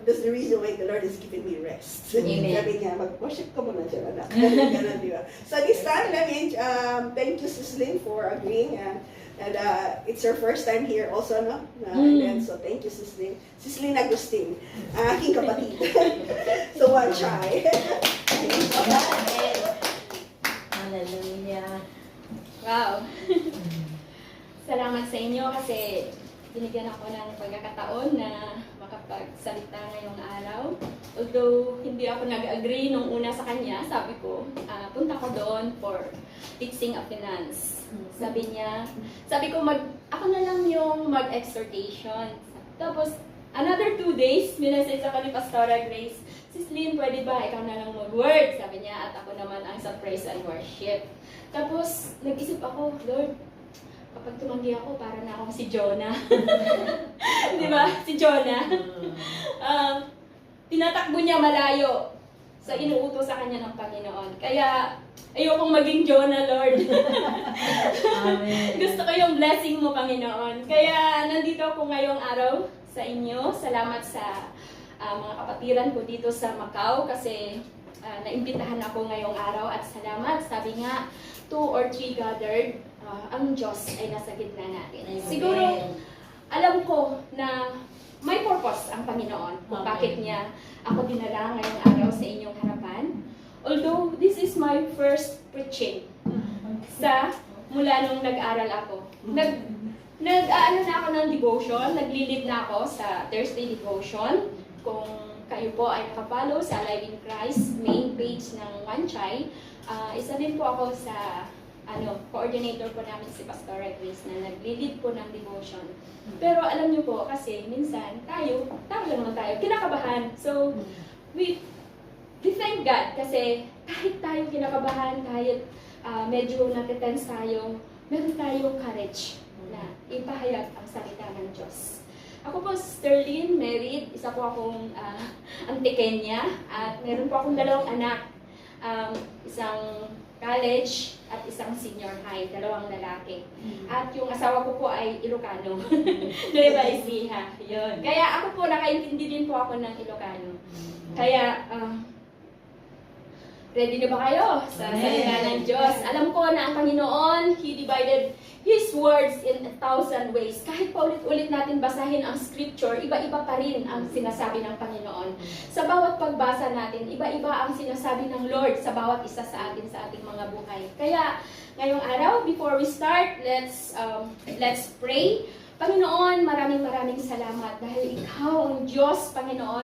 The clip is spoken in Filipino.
that's the reason why the Lord has given me rest. Amen. Sabi niya, mag-worship ka muna dyan, anak. Ganun, di ba? So this time, let me thank you, Sis Lynn, for agreeing. And it's her first time here also, no? And so thank you, Sis Lynn. Sis Lynn Agustin, aking kapatid. So one try. Hallelujah. Wow. Salamat sa inyo kasi binigyan ako ng pagkakataon na makapagsalita ngayong araw. Although hindi ako nag-agree nung una sa kanya, sabi ko, punta ko doon for fixing a finance. Sabi ko, ako na lang yung mag-exhortation. Tapos, another 2 days, minessage ako ni Pastora Grace, Sis Lynn, pwede ba ikaw na lang mag-word? Sabi niya, at ako naman ang sa praise and worship. Tapos, nag-isip ako, Lord, kapag tumanggi ako, para na akong si Jonah. Di ba? Si Jonah. Tinatakbo niya malayo sa inuutos sa kanya ng Panginoon. Kaya, ayokong maging Jonah, Lord. Amen. Gusto ko yung blessing mo, Panginoon. Kaya, nandito ako ngayong araw sa inyo. Salamat sa mga kapatiran ko dito sa Macau kasi naimbitahan ako ngayong araw at salamat. Sabi nga, 2 or 3 gathered, ang Diyos ay nasa gitna natin. Amen. Siguro, alam ko na may purpose ang Panginoon kung bakit niya ako dinala ngayong araw sa inyong harapan. Although, this is my first preaching mula nung nag-aral ako. Nag-ano na ako ng devotion, nag-lead na ako sa Thursday devotion. Kung kayo po ay nakapollow sa Alive in Christ main page ng One Chai, isa din po ako sa coordinator po namin si Pastora Grace na nag-lead po ng devotion. Pero alam niyo po, kasi minsan tayo lang naman tayo, kinakabahan. So, we thank God kasi kahit tayo kinakabahan, kahit medyo natetense tayo, meron tayong courage na ipahayag ang salita ng Diyos. Ako po, Sterling, married, isa po akong antikenya, at meron po akong 2 anak, isang college at isang senior high, 2 lalaki. At yung asawa ko po ay Ilocano, Nueva Ecija, yun. Kaya ako po, nakaintindi din po ako ng Ilocano. Kaya, ready na ba kayo sa salita ng Diyos? Alam ko na ang Panginoon, He divided His words in 1,000 ways. Kahit paulit-ulit natin basahin ang scripture, iba-iba pa rin ang sinasabi ng Panginoon. Sa bawat pagbasa natin, iba-iba ang sinasabi ng Lord sa bawat isa sa atin, sa ating mga buhay. Kaya, ngayong araw, before we start, let's pray. Panginoon, maraming salamat dahil Ikaw ang Diyos, Panginoon.